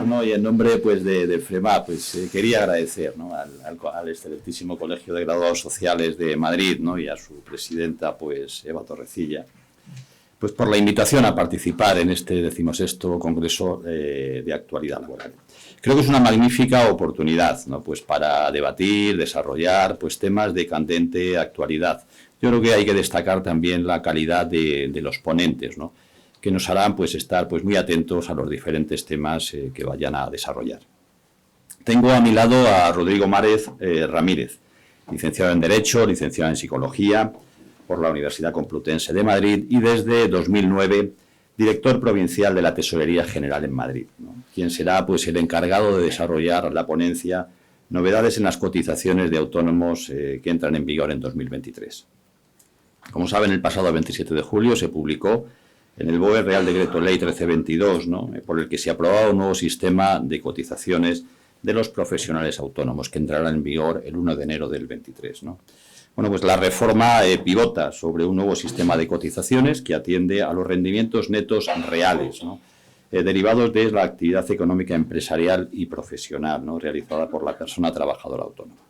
FREMAR, ¿no? Y en nombre pues del FREMAR pues quería agradecer, ¿no? al excelentísimo Colegio de Graduados Sociales de Madrid, ¿no? Y a su presidenta pues Eva Torrecilla, pues por la invitación a participar en este 16º Congreso de Actualidad Laboral. Creo que es una magnífica oportunidad, ¿no? Pues para debatir, desarrollar pues temas de candente actualidad. Yo creo que hay que destacar también la calidad de los ponentes, ¿no? Que nos harán pues estar pues muy atentos a los diferentes temas que vayan a desarrollar. Tengo a mi lado a Rodrigo Márez Ramírez, licenciado en Derecho, licenciado en Psicología por la Universidad Complutense de Madrid y desde 2009 director provincial de la Tesorería General en Madrid, ¿no? Quien será pues el encargado de desarrollar la ponencia Novedades en las cotizaciones de autónomos que entran en vigor en 2023. Como saben, el pasado 27 de julio se publicó en el BOE Real Decreto Ley 1322, ¿no? Por el que se aprobaba un nuevo sistema de cotizaciones de los profesionales autónomos que entrará en vigor el 1 de enero del 23, ¿no? Bueno, pues la reforma pivota sobre un nuevo sistema de cotizaciones que atiende a los rendimientos netos reales, ¿no? Derivados de la actividad económica empresarial y profesional, ¿no? Realizada por la persona trabajadora autónoma.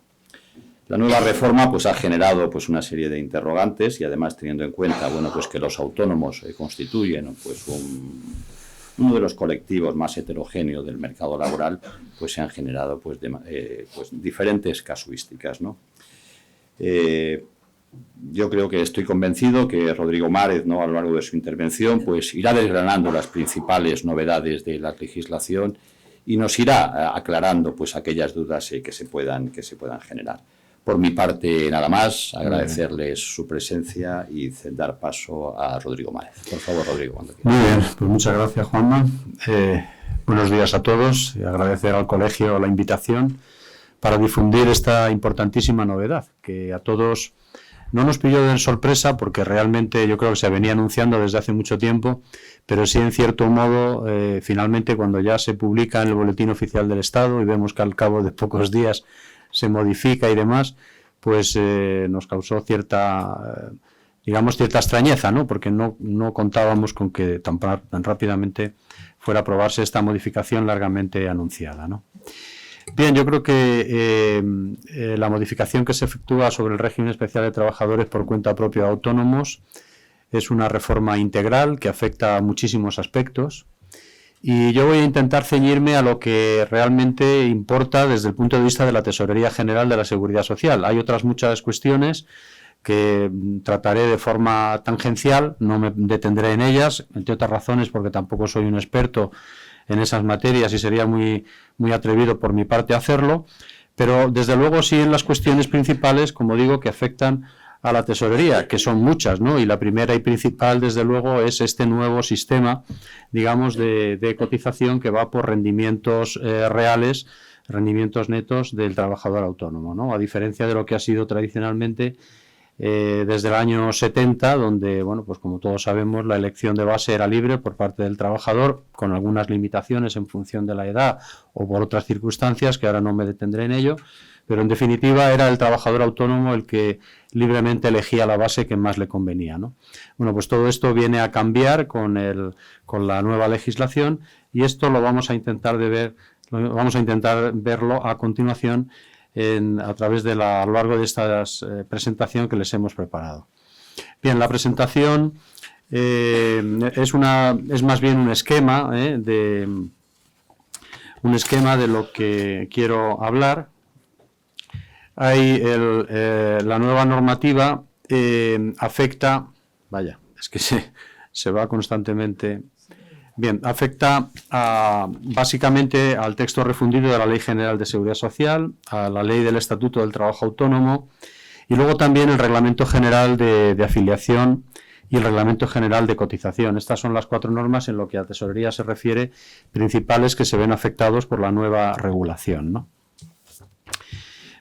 La nueva reforma pues ha generado pues una serie de interrogantes y además teniendo en cuenta bueno pues que los autónomos constituyen pues uno de los colectivos más heterogéneos del mercado laboral, pues se han generado pues diferentes casuísticas, ¿no? Yo creo que estoy convencido que Rodrigo Márez, ¿no? A lo largo de su intervención pues irá desgranando las principales novedades de la legislación y nos irá aclarando pues aquellas dudas que se puedan generar. Por mi parte, nada más, agradecerles su presencia y dar paso a Rodrigo Márez. Por favor, Rodrigo, cuando quieras. Muy bien, pues muchas gracias, Juanma. Buenos días a todos y agradecer al colegio la invitación para difundir esta importantísima novedad, que a todos no nos pilló de sorpresa porque realmente yo creo que se venía anunciando desde hace mucho tiempo, pero sí en cierto modo, finalmente cuando ya se publica en el Boletín Oficial del Estado y vemos que al cabo de pocos días se modifica y demás, pues nos causó cierta extrañeza, ¿no? Porque no contábamos con que tan rápidamente fuera a aprobarse esta modificación largamente anunciada, ¿no? Bien, yo creo que la modificación que se efectúa sobre el régimen especial de trabajadores por cuenta propia de autónomos es una reforma integral que afecta a muchísimos aspectos. Y yo voy a intentar ceñirme a lo que realmente importa desde el punto de vista de la Tesorería General de la Seguridad Social. Hay otras muchas cuestiones que trataré de forma tangencial, no me detendré en ellas, entre otras razones porque tampoco soy un experto en esas materias y sería muy atrevido por mi parte hacerlo, pero desde luego sí en las cuestiones principales, como digo, que afectan a la tesorería, que son muchas, ¿no? Y la primera y principal, desde luego, es este nuevo sistema, digamos, de cotización que va por rendimientos reales, rendimientos netos del trabajador autónomo, ¿no? A diferencia de lo que ha sido tradicionalmente desde el año 70, donde, bueno, pues como todos sabemos, la elección de base era libre por parte del trabajador, con algunas limitaciones en función de la edad o por otras circunstancias, que ahora no me detendré en ello, pero en definitiva era el trabajador autónomo el que libremente elegía la base que más le convenía, ¿no? Bueno, pues todo esto viene a cambiar con la nueva legislación y esto lo vamos a intentar verlo a continuación a través de a lo largo de esta presentación que les hemos preparado. Bien, la presentación es más bien un esquema de lo que quiero hablar. Hay la nueva normativa afecta, vaya, es que se va constantemente. Bien, afecta básicamente al texto refundido de la Ley General de Seguridad Social, a la Ley del Estatuto del Trabajo Autónomo y luego también el Reglamento General de Afiliación y el Reglamento General de Cotización. Estas son las 4 normas en lo que a tesorería se refiere principales que se ven afectados por la nueva regulación, ¿no?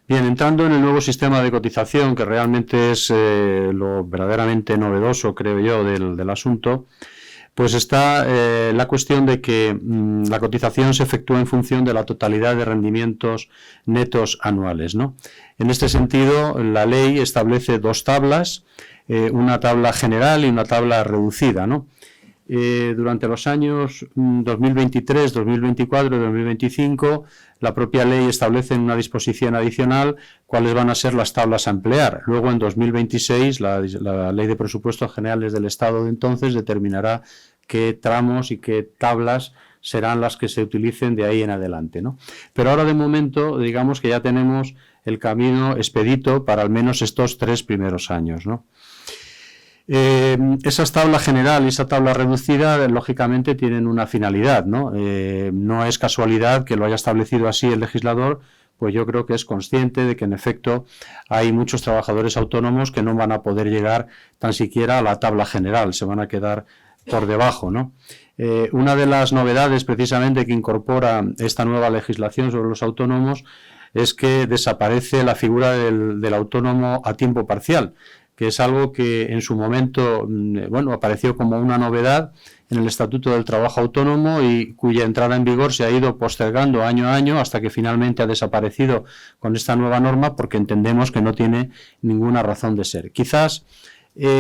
Bien, entrando en el nuevo sistema de cotización, que realmente es lo verdaderamente novedoso, creo yo, del asunto, pues está la cuestión de que la cotización se efectúa en función de la totalidad de rendimientos netos anuales, ¿no? En este sentido, la ley establece 2 tablas, una tabla general y una tabla reducida, ¿no? Durante los años 2023, 2024 y 2025, la propia ley establece en una disposición adicional cuáles van a ser las tablas a emplear. Luego, en 2026, la Ley de Presupuestos Generales del Estado de entonces determinará qué tramos y qué tablas serán las que se utilicen de ahí en adelante, ¿no? Pero ahora, de momento, digamos que ya tenemos el camino expedito para al menos estos 3 primeros años, ¿no? Esa tabla general y esa tabla reducida, lógicamente, tienen una finalidad, ¿no? No es casualidad que lo haya establecido así el legislador, pues yo creo que es consciente de que, en efecto, hay muchos trabajadores autónomos que no van a poder llegar tan siquiera a la tabla general, se van a quedar por debajo, ¿no? Una de las novedades, precisamente, que incorpora esta nueva legislación sobre los autónomos es que desaparece la figura del autónomo a tiempo parcial, que es algo que en su momento, bueno, apareció como una novedad en el Estatuto del Trabajo Autónomo y cuya entrada en vigor se ha ido postergando año a año hasta que finalmente ha desaparecido con esta nueva norma, porque entendemos que no tiene ninguna razón de ser. Quizás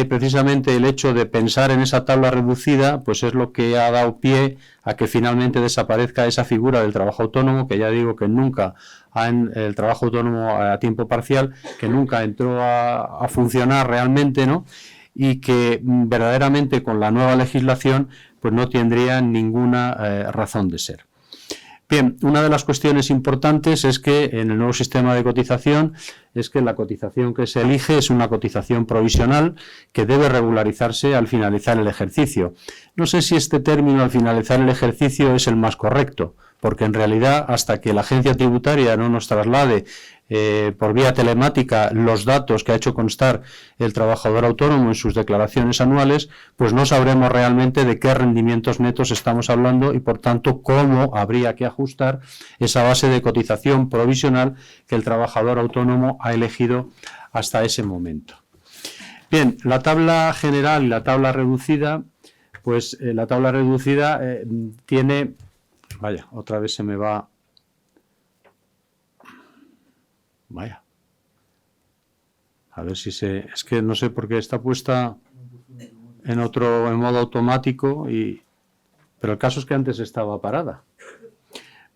precisamente el hecho de pensar en esa tabla reducida pues es lo que ha dado pie a que finalmente desaparezca esa figura del trabajo autónomo, que ya digo que nunca el trabajo autónomo a tiempo parcial, que nunca entró a funcionar realmente, ¿no? Y que verdaderamente con la nueva legislación pues no tendría ninguna razón de ser. Bien, una de las cuestiones importantes es que en el nuevo sistema de cotización es que la cotización que se elige es una cotización provisional que debe regularizarse al finalizar el ejercicio. No sé si este término, al finalizar el ejercicio, es el más correcto, porque en realidad hasta que la agencia tributaria no nos traslade por vía telemática los datos que ha hecho constar el trabajador autónomo en sus declaraciones anuales, pues no sabremos realmente de qué rendimientos netos estamos hablando y, por tanto, cómo habría que ajustar esa base de cotización provisional que el trabajador autónomo ha elegido hasta ese momento. Bien, la tabla general y la tabla reducida, pues la tabla reducida tiene... Vaya, otra vez se me va... Vaya. A ver si se... Es que no sé por qué está puesta en modo automático, pero el caso es que antes estaba parada.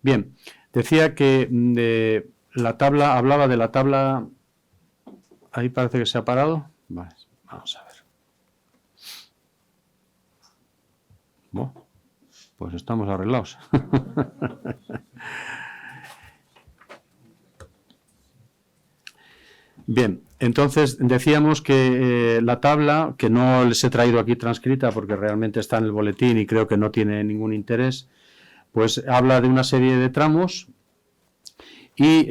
Bien, decía que la tabla, hablaba de la tabla... Ahí parece que se ha parado. Vale, vamos a ver. Bueno, pues estamos arreglados. Bien, entonces decíamos que la tabla, que no les he traído aquí transcrita porque realmente está en el boletín y creo que no tiene ningún interés, pues habla de una serie de tramos y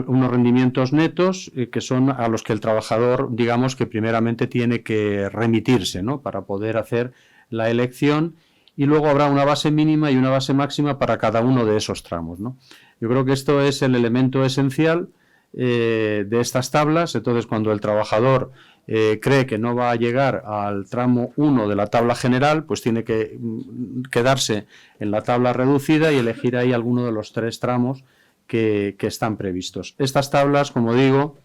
unos rendimientos netos que son a los que el trabajador, digamos, que primeramente tiene que remitirse, ¿no?, para poder hacer la elección, y luego habrá una base mínima y una base máxima para cada uno de esos tramos, ¿no? Yo creo que esto es el elemento esencial de estas tablas. Entonces, cuando el trabajador cree que no va a llegar al tramo 1 de la tabla general, pues tiene que quedarse en la tabla reducida y elegir ahí alguno de los 3 tramos que están previstos. Estas tablas, como digo,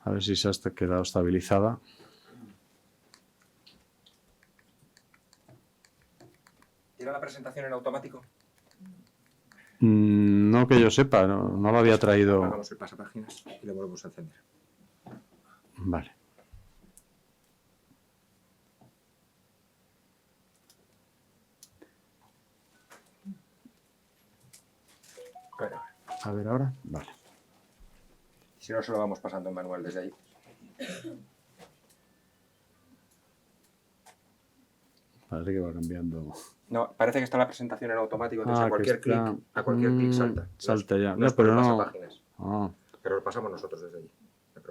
a ver si se ha quedado estabilizada. ¿Tiene la presentación en automático? No que yo sepa, no lo había traído. Hagamos el pasapáginas y lo volvemos a encender. Vale. Bueno, A ver ahora. Vale. si no, se lo vamos pasando en manual desde ahí. Parece que va cambiando. No, parece que está la presentación en automático, entonces a cualquier clic salta. Salta ya. No, pero no. pasapáginas. Ah. Pero lo pasamos nosotros desde allí.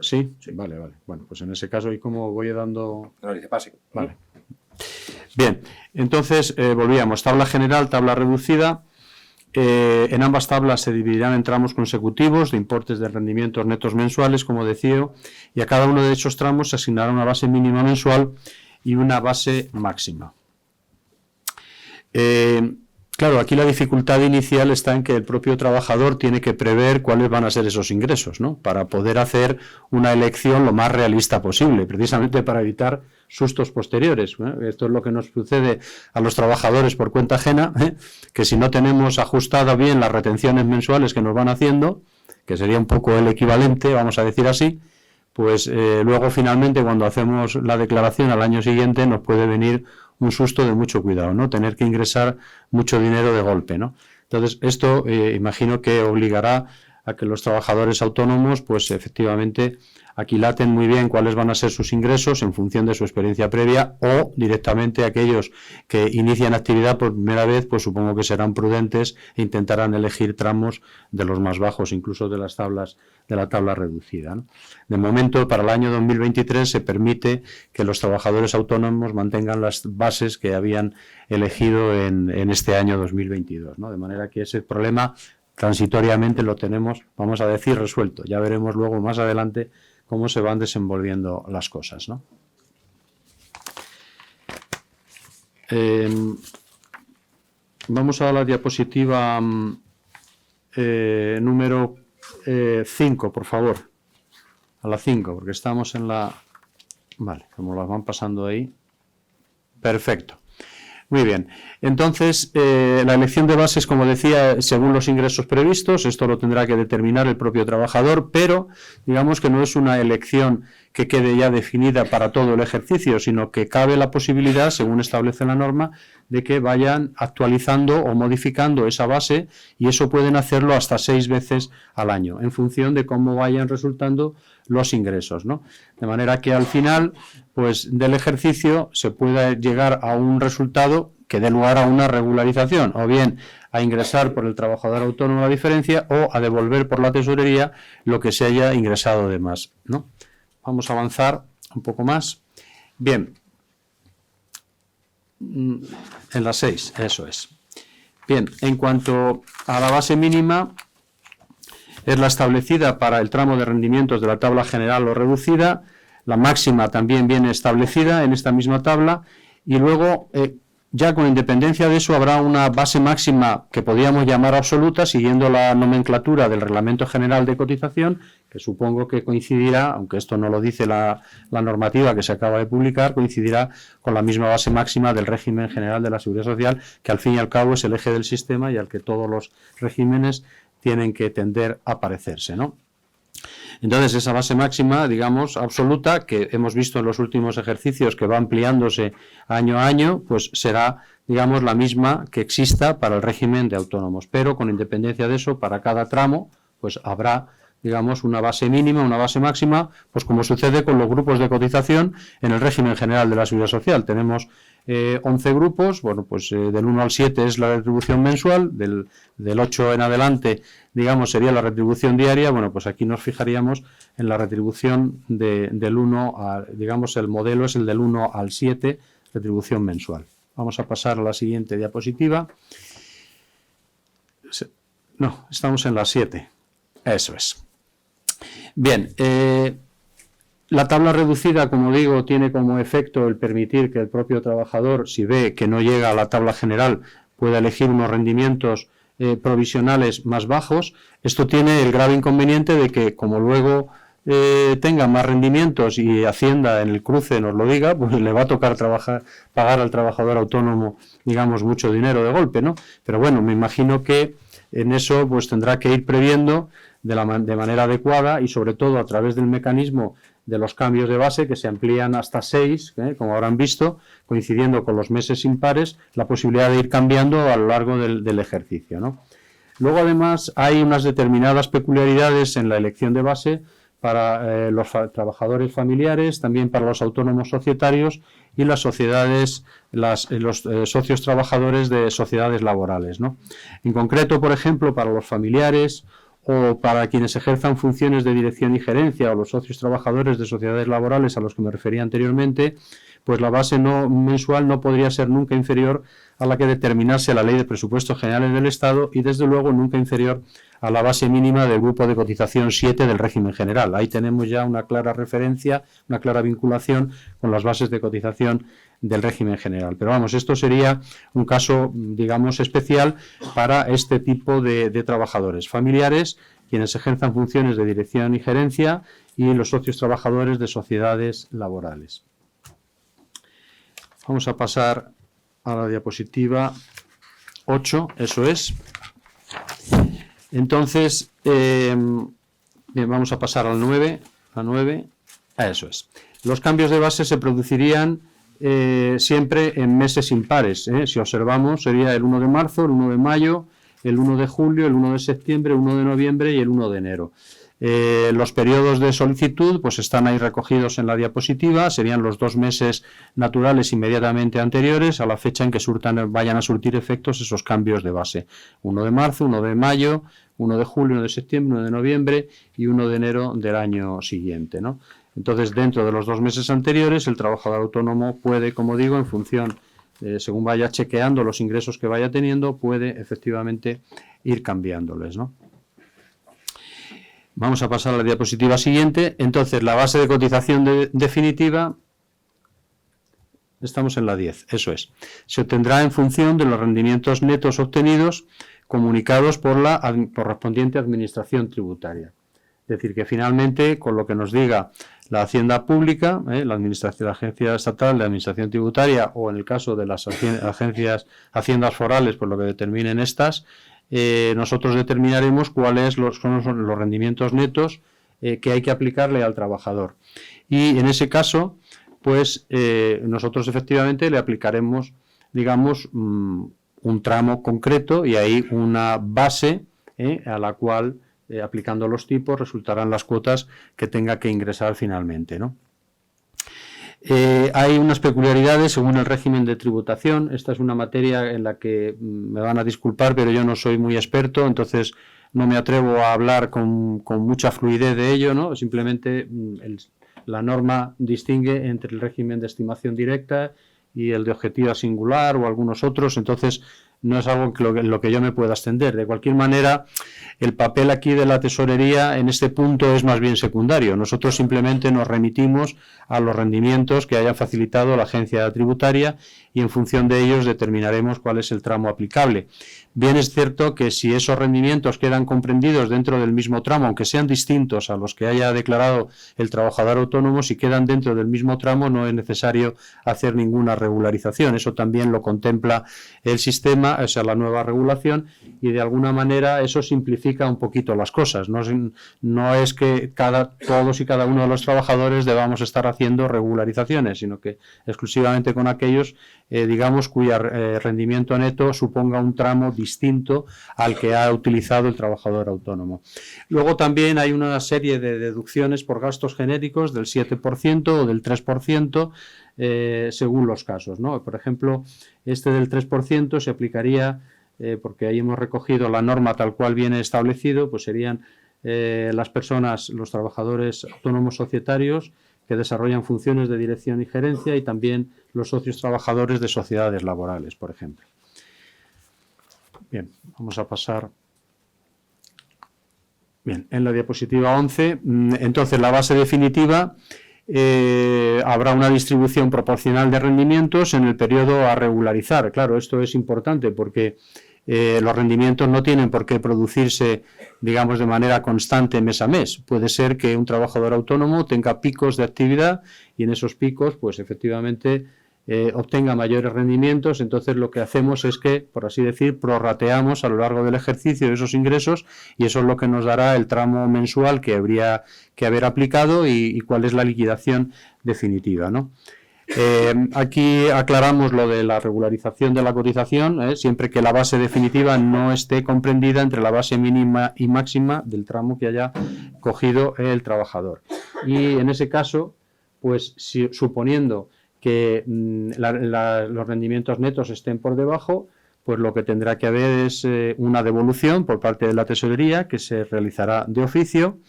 ¿Sí? Vale. Bueno, pues en ese caso, ¿y cómo voy dando? No, dice pase. Vale. Bien, entonces volvíamos. Tabla general, tabla reducida. En ambas tablas se dividirán en tramos consecutivos de importes de rendimientos netos mensuales, como decía, y a cada uno de esos tramos se asignará una base mínima mensual y una base máxima. Claro, aquí la dificultad inicial está en que el propio trabajador tiene que prever cuáles van a ser esos ingresos, ¿no?, para poder hacer una elección lo más realista posible, precisamente para evitar sustos posteriores. Esto es lo que nos sucede a los trabajadores por cuenta ajena, que si no tenemos ajustada bien las retenciones mensuales que nos van haciendo, que sería un poco el equivalente, vamos a decir así, pues luego finalmente cuando hacemos la declaración al año siguiente nos puede venir un susto de mucho cuidado, ¿no? Tener que ingresar mucho dinero de golpe, ¿no? Entonces esto imagino que obligará a que los trabajadores autónomos pues efectivamente aquilaten muy bien cuáles van a ser sus ingresos en función de su experiencia previa, o directamente aquellos que inician actividad por primera vez, pues supongo que serán prudentes e intentarán elegir tramos de los más bajos, incluso de las tablas, de la tabla reducida, ¿no? De momento, para el año 2023 se permite que los trabajadores autónomos mantengan las bases que habían elegido en este año 2022, ¿no? De manera que ese problema transitoriamente lo tenemos, vamos a decir, resuelto. Ya veremos luego más adelante cómo se van desenvolviendo las cosas, ¿no? Vamos a la diapositiva número 5, por favor. A la 5, porque estamos en la... Vale, como las van pasando ahí. Perfecto. Muy bien, entonces la elección de bases, como decía, según los ingresos previstos, esto lo tendrá que determinar el propio trabajador, pero digamos que no es una elección que quede ya definida para todo el ejercicio, sino que cabe la posibilidad, según establece la norma, de que vayan actualizando o modificando esa base, y eso pueden hacerlo hasta 6 veces al año, en función de cómo vayan resultando los ingresos, ¿no? De manera que al final, pues del ejercicio se pueda llegar a un resultado que dé lugar a una regularización, o bien a ingresar por el trabajador autónomo la diferencia, o a devolver por la tesorería lo que se haya ingresado de más, ¿no? Vamos a avanzar un poco más. Bien. En la 6, eso es. Bien, en cuanto a la base mínima, es la establecida para el tramo de rendimientos de la tabla general o reducida. La máxima también viene establecida en esta misma tabla, y luego ya con independencia de eso habrá una base máxima que podríamos llamar absoluta, siguiendo la nomenclatura del Reglamento General de Cotización, que supongo que coincidirá, aunque esto no lo dice la normativa que se acaba de publicar, coincidirá con la misma base máxima del régimen general de la Seguridad Social, que al fin y al cabo es el eje del sistema y al que todos los regímenes tienen que tender a parecerse, ¿no? Entonces, esa base máxima, digamos, absoluta, que hemos visto en los últimos ejercicios que va ampliándose año a año, pues será, digamos, la misma que exista para el régimen de autónomos. Pero, con independencia de eso, para cada tramo, pues habrá, digamos, una base mínima, una base máxima, pues como sucede con los grupos de cotización en el régimen general de la Seguridad Social. Tenemos 11 grupos, bueno, pues del 1 al 7 es la retribución mensual, del 8 en adelante, digamos, sería la retribución diaria. Bueno, pues aquí nos fijaríamos en la retribución del 1 a, digamos, el modelo es el del 1 al 7, retribución mensual. Vamos a pasar a la siguiente diapositiva. No, estamos en la 7. Eso es. Bien, la tabla reducida, como digo, tiene como efecto el permitir que el propio trabajador, si ve que no llega a la tabla general, pueda elegir unos rendimientos provisionales más bajos. Esto tiene el grave inconveniente de que, como luego tenga más rendimientos y Hacienda en el cruce nos lo diga, pues le va a tocar pagar al trabajador autónomo, digamos, mucho dinero de golpe, ¿no? Pero bueno, me imagino que en eso pues tendrá que ir previendo de manera adecuada, y sobre todo a través del mecanismo de los cambios de base, que se amplían hasta 6, como habrán visto, coincidiendo con los meses impares, la posibilidad de ir cambiando a lo largo del ejercicio, ¿no? Luego, además, hay unas determinadas peculiaridades en la elección de base para los trabajadores familiares, también para los autónomos societarios y las sociedades, los socios trabajadores de sociedades laborales, ¿no? En concreto, por ejemplo, para los familiares o para quienes ejerzan funciones de dirección y gerencia, o los socios trabajadores de sociedades laborales a los que me refería anteriormente, pues la base mensual no podría ser nunca inferior a la que determinase la Ley de Presupuestos Generales del Estado, y desde luego nunca inferior a la base mínima del grupo de cotización 7 del régimen general. Ahí tenemos ya una clara referencia, una clara vinculación con las bases de cotización del régimen general. Pero vamos, esto sería un caso, digamos, especial para este tipo de trabajadores familiares, quienes ejerzan funciones de dirección y gerencia, y los socios trabajadores de sociedades laborales. Vamos a pasar a la diapositiva 8, eso es. Entonces, bien, vamos a pasar al 9, eso es. Los cambios de base se producirían siempre en meses impares. Si observamos, sería el 1 de marzo, el 1 de mayo, el 1 de julio, el 1 de septiembre, el 1 de noviembre y el 1 de enero. Los periodos de solicitud pues están ahí recogidos en la diapositiva, serían los 2 meses naturales inmediatamente anteriores a la fecha en que vayan a surtir efectos esos cambios de base. 1 de marzo, 1 de mayo, 1 de julio, 1 de septiembre, 1 de noviembre y 1 de enero del año siguiente, ¿no? Entonces, dentro de los 2 meses anteriores, el trabajador autónomo puede, como digo, en función, según vaya chequeando los ingresos que vaya teniendo, puede efectivamente ir cambiándoles, ¿no? Vamos a pasar a la diapositiva siguiente. Entonces, la base de cotización definitiva, estamos en la 10, eso es. Se obtendrá en función de los rendimientos netos obtenidos comunicados por la correspondiente administración tributaria. Es decir, que finalmente, con lo que nos diga la Hacienda Pública, la Agencia Estatal de Administración Tributaria, o en el caso de las haciendas forales, por lo que determinen estas, nosotros determinaremos cuáles son los rendimientos netos que hay que aplicarle al trabajador. Y en ese caso, pues nosotros efectivamente le aplicaremos, digamos, un tramo concreto y ahí una base a la cual, aplicando los tipos, resultarán las cuotas que tenga que ingresar finalmente, ¿no? Hay unas peculiaridades según el régimen de tributación. Esta es una materia en la que me van a disculpar, pero yo no soy muy experto, entonces no me atrevo a hablar con mucha fluidez de ello, ¿no? Simplemente la norma distingue entre el régimen de estimación directa y el de objetiva singular o algunos otros, entonces no es algo en lo que yo me pueda extender. De cualquier manera, el papel aquí de la tesorería en este punto es más bien secundario. Nosotros simplemente nos remitimos a los rendimientos que haya facilitado la agencia tributaria y en función de ellos determinaremos cuál es el tramo aplicable. Bien es cierto que si esos rendimientos quedan comprendidos dentro del mismo tramo, aunque sean distintos a los que haya declarado el trabajador autónomo, si quedan dentro del mismo tramo no es necesario hacer ninguna regularización. Eso también lo contempla el sistema, o sea, la nueva regulación, y de alguna manera eso simplifica un poquito las cosas. No es que todos y cada uno de los trabajadores debamos estar haciendo regularizaciones, sino que exclusivamente con aquellos, digamos, cuyo rendimiento neto suponga un tramo distinto al que ha utilizado el trabajador autónomo. Luego también hay una serie de deducciones por gastos genéricos del 7% o del 3%, según los casos, ¿no? Por ejemplo, este del 3% se aplicaría, porque ahí hemos recogido la norma tal cual viene establecido, pues serían las personas, los trabajadores autónomos societarios que desarrollan funciones de dirección y gerencia y también los socios trabajadores de sociedades laborales, por ejemplo. Bien, vamos a pasar. Bien, en la diapositiva 11, entonces la base definitiva, habrá una distribución proporcional de rendimientos en el periodo a regularizar. Claro, esto es importante porque los rendimientos no tienen por qué producirse, digamos, de manera constante mes a mes. Puede ser que un trabajador autónomo tenga picos de actividad y en esos picos, pues efectivamente, obtenga mayores rendimientos. Entonces lo que hacemos es que, por así decir, prorrateamos a lo largo del ejercicio esos ingresos y eso es lo que nos dará el tramo mensual que habría que haber aplicado y cuál es la liquidación definitiva, ¿no? Aquí aclaramos lo de la regularización de la cotización, siempre que la base definitiva no esté comprendida entre la base mínima y máxima del tramo que haya cogido el trabajador. Y en ese caso, pues suponiendo que los rendimientos netos estén por debajo, pues lo que tendrá que haber es una devolución por parte de la tesorería que se realizará de oficio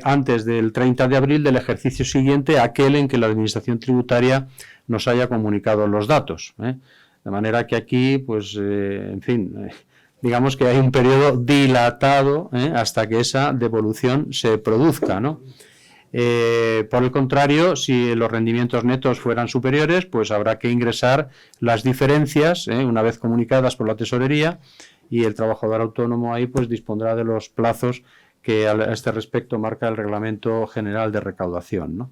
antes del 30 de abril del ejercicio siguiente, aquel en que la Administración Tributaria nos haya comunicado los datos. De manera que aquí, pues, en fin, digamos que hay un periodo dilatado hasta que esa devolución se produzca, ¿no? Por el contrario, si los rendimientos netos fueran superiores, pues habrá que ingresar las diferencias, una vez comunicadas por la tesorería, y el trabajador autónomo ahí pues dispondrá de los plazos que a este respecto marca el Reglamento General de Recaudación, ¿no?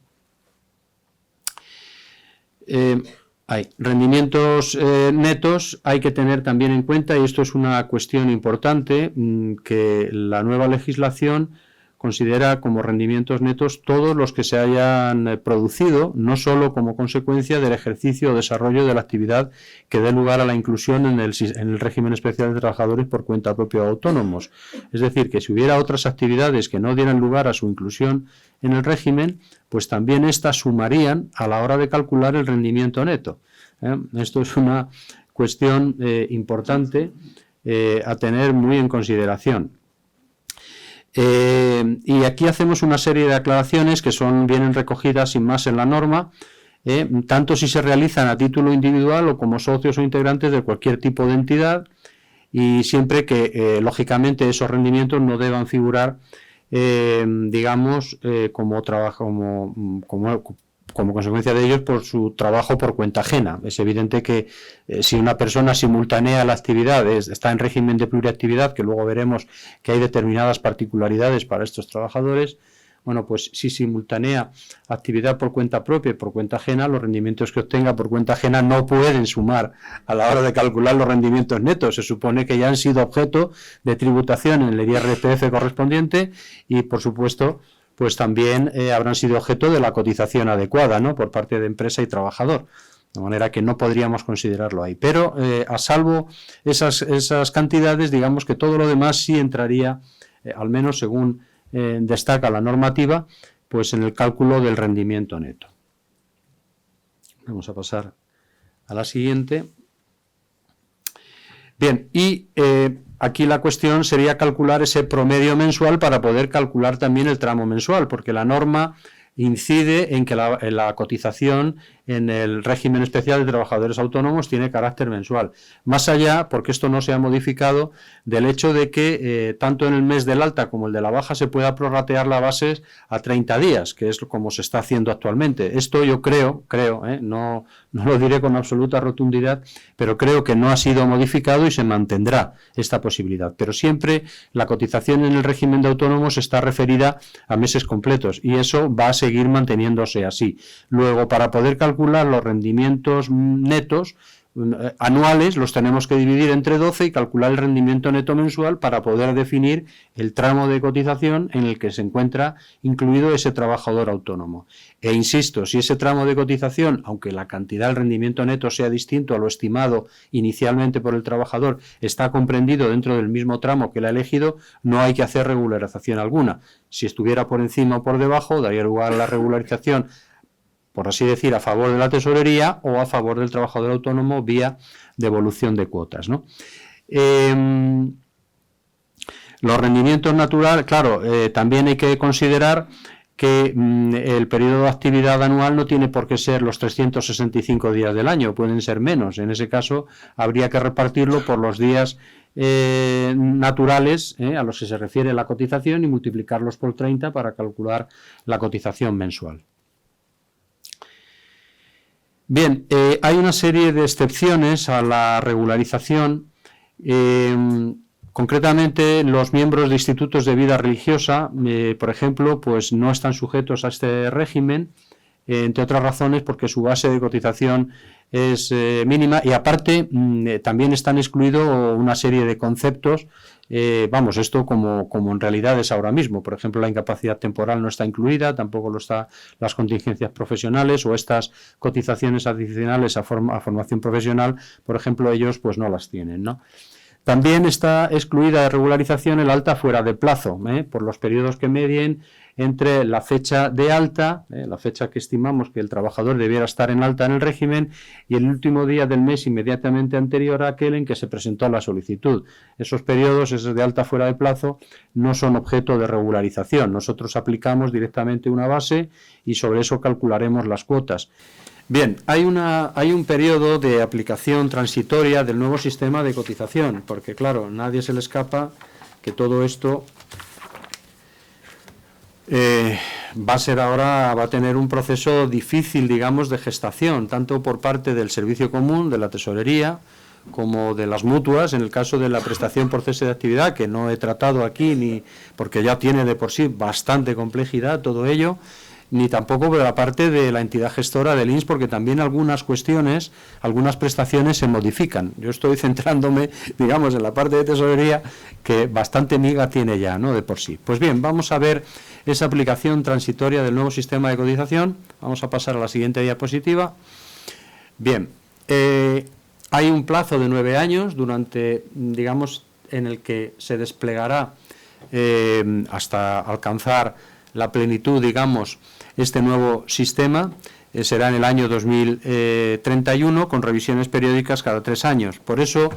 Rendimientos netos hay que tener también en cuenta, y esto es una cuestión importante, que la nueva legislación considera como rendimientos netos todos los que se hayan producido, no solo como consecuencia del ejercicio o desarrollo de la actividad que dé lugar a la inclusión en el régimen especial de trabajadores por cuenta propia o autónomos. Es decir, que si hubiera otras actividades que no dieran lugar a su inclusión en el régimen, pues también éstas sumarían a la hora de calcular el rendimiento neto. Esto es una cuestión importante a tener muy en consideración. Y aquí hacemos una serie de aclaraciones que vienen recogidas sin más en la norma, tanto si se realizan a título individual o como socios o integrantes de cualquier tipo de entidad, y siempre que lógicamente esos rendimientos no deban figurar digamos como consecuencia de ellos por su trabajo por cuenta ajena. Es evidente que si una persona simultanea la actividad, está en régimen de pluriactividad, que luego veremos que hay determinadas particularidades para estos trabajadores, bueno, pues si simultanea actividad por cuenta propia y por cuenta ajena, los rendimientos que obtenga por cuenta ajena no pueden sumar a la hora de calcular los rendimientos netos. Se supone que ya han sido objeto de tributación en el IRPF correspondiente y, por supuesto, pues también habrán sido objeto de la cotización adecuada, ¿no?, por parte de empresa y trabajador. De manera que no podríamos considerarlo ahí. Pero a salvo esas cantidades, digamos que todo lo demás sí entraría, al menos según destaca la normativa, pues en el cálculo del rendimiento neto. Vamos a pasar a la siguiente. Bien, y aquí la cuestión sería calcular ese promedio mensual para poder calcular también el tramo mensual, porque la norma incide en que la cotización en el régimen especial de trabajadores autónomos tiene carácter mensual. Más allá, porque esto no se ha modificado, del hecho de que tanto en el mes del alta como el de la baja se pueda prorratear la base a 30 días, que es como se está haciendo actualmente. Esto yo creo, no lo diré con absoluta rotundidad, pero creo que no ha sido modificado y se mantendrá esta posibilidad. Pero siempre la cotización en el régimen de autónomos está referida a meses completos y eso va a seguir manteniéndose así. Luego, para poder calcular los rendimientos netos anuales, los tenemos que dividir entre 12 y calcular el rendimiento neto mensual para poder definir el tramo de cotización en el que se encuentra incluido ese trabajador autónomo. E insisto, si ese tramo de cotización, aunque la cantidad del rendimiento neto sea distinto a lo estimado inicialmente por el trabajador, está comprendido dentro del mismo tramo que él ha elegido, no hay que hacer regularización alguna. Si estuviera por encima o por debajo, daría lugar a la regularización, por así decir, a favor de la tesorería o a favor del trabajador autónomo vía devolución de cuotas, ¿no? Los rendimientos naturales, claro, también hay que considerar que el periodo de actividad anual no tiene por qué ser los 365 días del año, pueden ser menos. En ese caso, habría que repartirlo por los días naturales a los que se refiere la cotización y multiplicarlos por 30 para calcular la cotización mensual. Bien, hay una serie de excepciones a la regularización, concretamente los miembros de institutos de vida religiosa, por ejemplo, pues no están sujetos a este régimen, entre otras razones porque su base de cotización es mínima y aparte también están excluidos una serie de conceptos. Esto como en realidad es ahora mismo. Por ejemplo, la incapacidad temporal no está incluida, tampoco lo está las contingencias profesionales o estas cotizaciones adicionales a formación profesional, por ejemplo, ellos pues no las tienen, ¿no? También está excluida de regularización el alta fuera de plazo, por los periodos que medien entre la fecha de alta, la fecha que estimamos que el trabajador debiera estar en alta en el régimen, y el último día del mes inmediatamente anterior a aquel en que se presentó la solicitud. Esos periodos, esos de alta fuera de plazo, no son objeto de regularización. Nosotros aplicamos directamente una base y sobre eso calcularemos las cuotas. Bien, hay un periodo de aplicación transitoria del nuevo sistema de cotización, porque claro, nadie se le escapa que todo esto va a tener un proceso difícil, digamos, de gestación, tanto por parte del servicio común, de la tesorería, como de las mutuas, en el caso de la prestación por cese de actividad, que no he tratado aquí, porque ya tiene de por sí bastante complejidad todo ello. ni tampoco por la parte de la entidad gestora del INS, porque también algunas cuestiones, algunas prestaciones se modifican. Yo estoy centrándome, digamos, en la parte de tesorería, que bastante miga tiene ya, ¿no?, de por sí. Pues bien, vamos a ver esa aplicación transitoria del nuevo sistema de cotización. Vamos a pasar a la siguiente diapositiva. Bien, hay un plazo de 9 años durante, digamos, en el que se desplegará hasta alcanzar la plenitud, digamos, este nuevo sistema. Será en el año 2031, con revisiones periódicas cada 3 años. Por eso,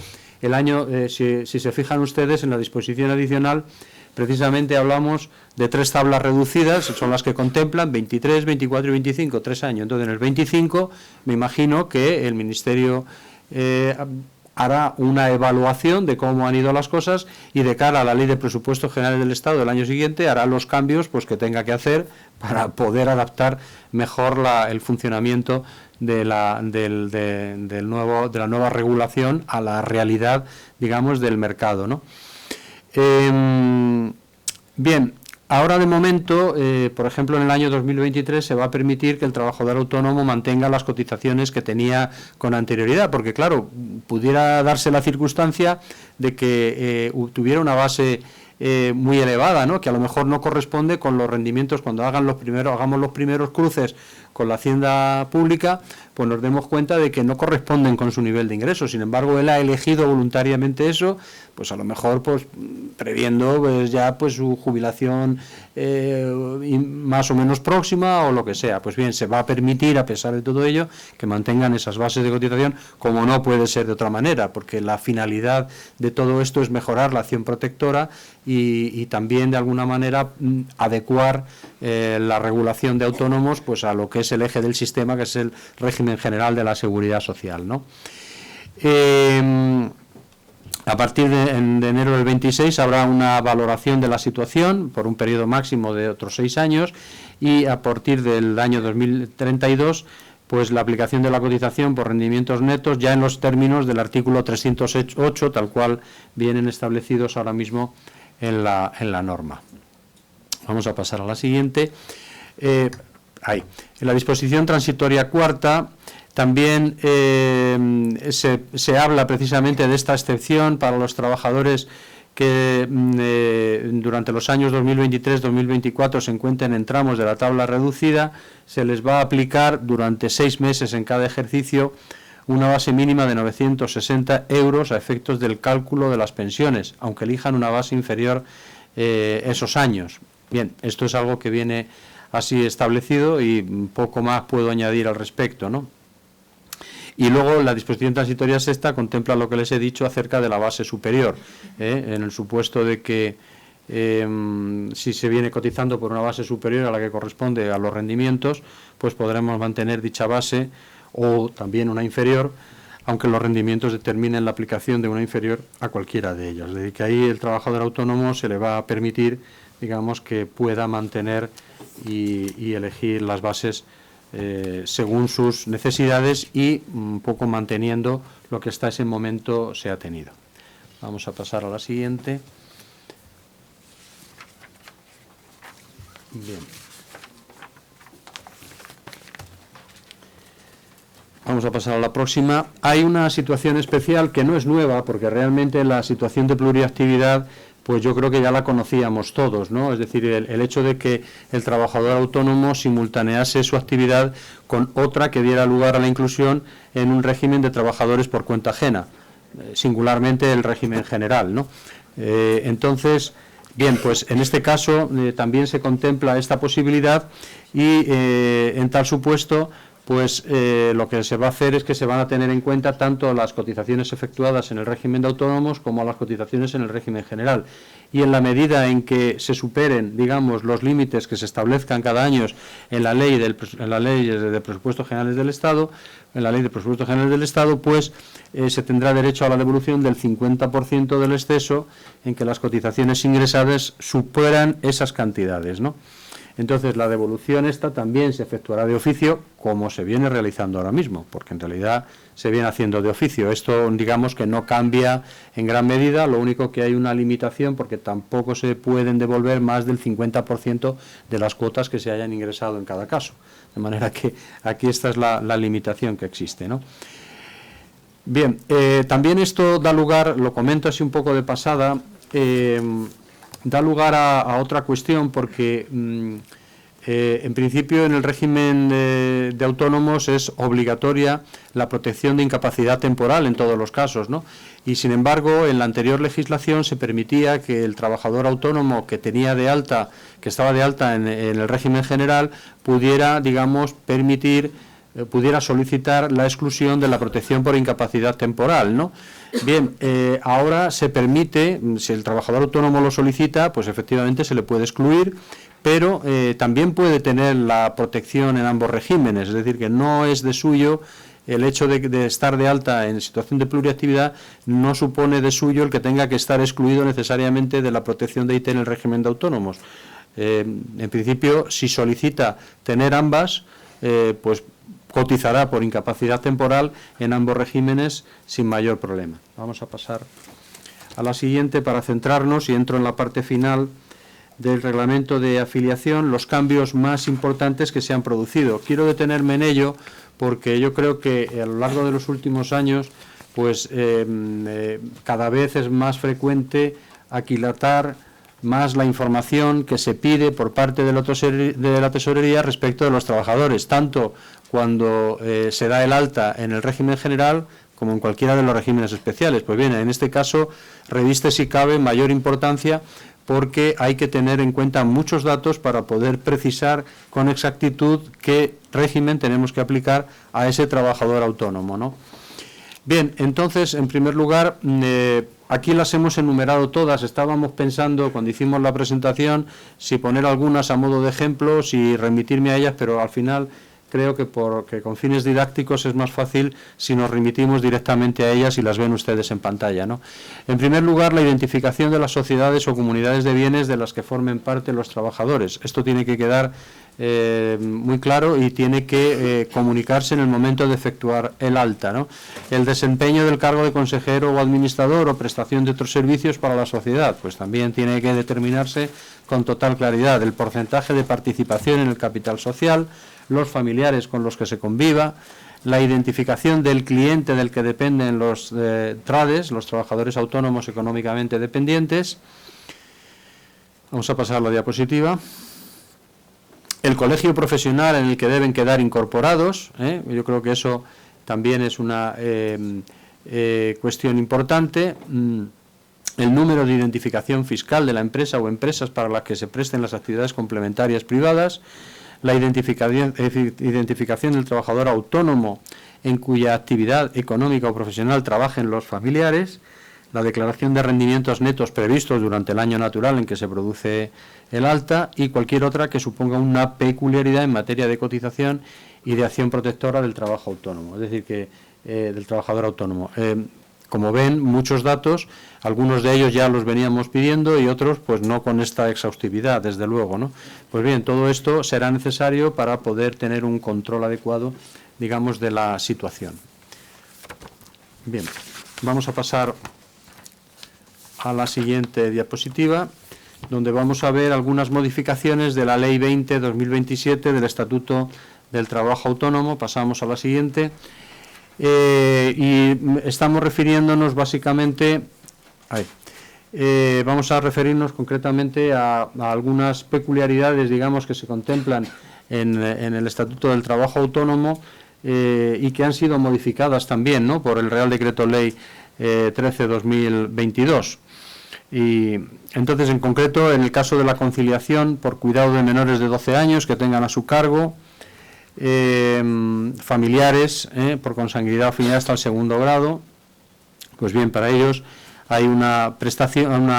el año, si se fijan ustedes en la disposición adicional, precisamente hablamos de 3 tablas reducidas, son las que contemplan 23, 24 y 25, 3 años. Entonces, en el 25, me imagino que el Ministerio hará una evaluación de cómo han ido las cosas y de cara a la Ley de Presupuestos Generales del Estado del año siguiente hará los cambios pues que tenga que hacer para poder adaptar mejor el funcionamiento de la nueva regulación a la realidad, digamos, del mercado, ¿no? Bien, ahora de momento, por ejemplo, en el año 2023 se va a permitir que el trabajador autónomo mantenga las cotizaciones que tenía con anterioridad, porque claro, pudiera darse la circunstancia de que tuviera una base muy elevada, ¿no?, que a lo mejor no corresponde con los rendimientos cuando hagamos los primeros cruces con la hacienda pública, pues nos demos cuenta de que no corresponden con su nivel de ingresos. Sin embargo, él ha elegido voluntariamente eso, pues a lo mejor pues previendo pues ya pues su jubilación más o menos próxima o lo que sea. Pues bien, se va a permitir, a pesar de todo ello, que mantengan esas bases de cotización, como no puede ser de otra manera, porque la finalidad de todo esto es mejorar la acción protectora y también de alguna manera adecuar la regulación de autónomos pues a lo que es el eje del sistema, que es el régimen general de la seguridad social, ¿no? A partir de enero del 26 habrá una valoración de la situación por un periodo máximo de otros 6 años y a partir del año 2032 pues la aplicación de la cotización por rendimientos netos ya en los términos del artículo 308, tal cual vienen establecidos ahora mismo en la norma. Vamos a pasar a la siguiente. En la disposición transitoria cuarta también se habla precisamente de esta excepción para los trabajadores que durante los años 2023-2024 se encuentren en tramos de la tabla reducida. Se les va a aplicar durante 6 meses en cada ejercicio una base mínima de 960 euros a efectos del cálculo de las pensiones, aunque elijan una base inferior esos años. Bien, esto es algo que viene así establecido y poco más puedo añadir al respecto, ¿no? Y luego la disposición transitoria sexta contempla lo que les he dicho acerca de la base superior, en el supuesto de que si se viene cotizando por una base superior a la que corresponde a los rendimientos, pues podremos mantener dicha base o también una inferior, aunque los rendimientos determinen la aplicación de una inferior a cualquiera de ellos. Es decir, que ahí el trabajador autónomo se le va a permitir, digamos, que pueda mantener y elegir las bases según sus necesidades y un poco manteniendo lo que hasta ese momento se ha tenido. Vamos a pasar a la siguiente. Bien. Vamos a pasar a la próxima. Hay una situación especial que no es nueva, porque realmente la situación de pluriactividad pues yo creo que ya la conocíamos todos, ¿no? Es decir, el hecho de que el trabajador autónomo simultanease su actividad con otra que diera lugar a la inclusión en un régimen de trabajadores por cuenta ajena, singularmente el régimen general, ¿no? Entonces, bien, pues en este caso también se contempla esta posibilidad y en tal supuesto pues lo que se va a hacer es que se van a tener en cuenta tanto las cotizaciones efectuadas en el régimen de autónomos como las cotizaciones en el régimen general. Y en la medida en que se superen, digamos, los límites que se establezcan cada año en la ley de presupuestos generales del Estado, pues se tendrá derecho a la devolución del 50% del exceso en que las cotizaciones ingresadas superan esas cantidades, ¿no? Entonces, la devolución esta también se efectuará de oficio, como se viene realizando ahora mismo, porque en realidad se viene haciendo de oficio. Esto, digamos que no cambia en gran medida, lo único que hay una limitación, porque tampoco se pueden devolver más del 50% de las cuotas que se hayan ingresado en cada caso. De manera que aquí esta es la limitación que existe, ¿no? Bien, también esto da lugar, lo comento así un poco de pasada, da lugar a otra cuestión, porque en principio en el régimen de autónomos es obligatoria la protección de incapacidad temporal en todos los casos, ¿no? Y sin embargo en la anterior legislación se permitía que el trabajador autónomo que tenía de alta, que estaba de alta en el régimen general, pudiera, digamos, pudiera solicitar la exclusión de la protección por incapacidad temporal, ¿no? Bien, ahora se permite, si el trabajador autónomo lo solicita, pues efectivamente se le puede excluir, pero también puede tener la protección en ambos regímenes, es decir, que no es de suyo el hecho de estar de alta en situación de pluriactividad, no supone de suyo el que tenga que estar excluido necesariamente de la protección de IT en el régimen de autónomos. En principio, si solicita tener ambas, pues cotizará por incapacidad temporal en ambos regímenes sin mayor problema. Vamos a pasar a la siguiente para centrarnos, y entro en la parte final del reglamento de afiliación, los cambios más importantes que se han producido. Quiero detenerme en ello porque yo creo que a lo largo de los últimos años, pues cada vez es más frecuente aquilatar más la información que se pide por parte de la Tesorería respecto de los trabajadores, tanto cuando se da el alta en el régimen general como en cualquiera de los regímenes especiales. Pues bien, en este caso reviste, si cabe, mayor importancia, porque hay que tener en cuenta muchos datos para poder precisar con exactitud qué régimen tenemos que aplicar a ese trabajador autónomo, ¿no? Bien, entonces, en primer lugar, aquí las hemos enumerado todas. Estábamos pensando, cuando hicimos la presentación, si poner algunas a modo de ejemplo, si remitirme a ellas, pero al final creo que con fines didácticos es más fácil si nos remitimos directamente a ellas y las ven ustedes en pantalla, ¿no? En primer lugar, la identificación de las sociedades o comunidades de bienes de las que formen parte los trabajadores. Esto tiene que quedar muy claro y tiene que comunicarse en el momento de efectuar el alta, ¿no? El desempeño del cargo de consejero o administrador o prestación de otros servicios para la sociedad, pues también tiene que determinarse con total claridad. El porcentaje de participación en el capital social, los familiares con los que se conviva, la identificación del cliente del que dependen los TRADES, los trabajadores autónomos económicamente dependientes. Vamos a pasar a la diapositiva. El colegio profesional en el que deben quedar incorporados, yo creo que eso también es una cuestión importante. El número de identificación fiscal de la empresa o empresas para las que se presten las actividades complementarias privadas, la identificación del trabajador autónomo en cuya actividad económica o profesional trabajen los familiares, la declaración de rendimientos netos previstos durante el año natural en que se produce el alta y cualquier otra que suponga una peculiaridad en materia de cotización y de acción protectora del trabajo autónomo, es decir, que del trabajador autónomo. Como ven, muchos datos, algunos de ellos ya los veníamos pidiendo y otros pues no con esta exhaustividad, desde luego, ¿no? Pues bien, todo esto será necesario para poder tener un control adecuado, digamos, de la situación. Bien, vamos a pasar a la siguiente diapositiva, donde vamos a ver algunas modificaciones de la Ley 20/2027 del Estatuto del Trabajo Autónomo. Pasamos a la siguiente. Y estamos refiriéndonos básicamente, vamos a referirnos concretamente a algunas peculiaridades, digamos, que se contemplan en el Estatuto del Trabajo Autónomo y que han sido modificadas también, ¿no?, por el Real Decreto Ley 13/2022. Y entonces, en concreto, en el caso de la conciliación por cuidado de menores de 12 años que tengan a su cargo, familiares por consanguinidad o afinidad hasta el segundo grado, pues bien, para ellos hay una prestación,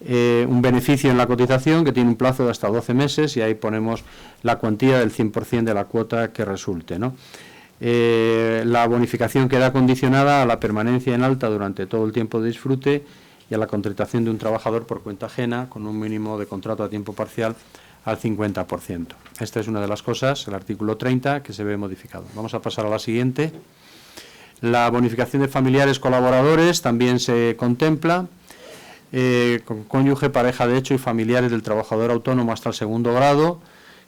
un beneficio en la cotización que tiene un plazo de hasta 12 meses y ahí ponemos la cuantía del 100% de la cuota que resulte, ¿no? La bonificación queda condicionada a la permanencia en alta durante todo el tiempo de disfrute y a la contratación de un trabajador por cuenta ajena con un mínimo de contrato a tiempo parcial al 50%. Esta es una de las cosas, el artículo 30, que se ve modificado. Vamos a pasar a la siguiente. La bonificación de familiares colaboradores también se contempla, con cónyuge, pareja de hecho y familiares del trabajador autónomo hasta el 2º grado,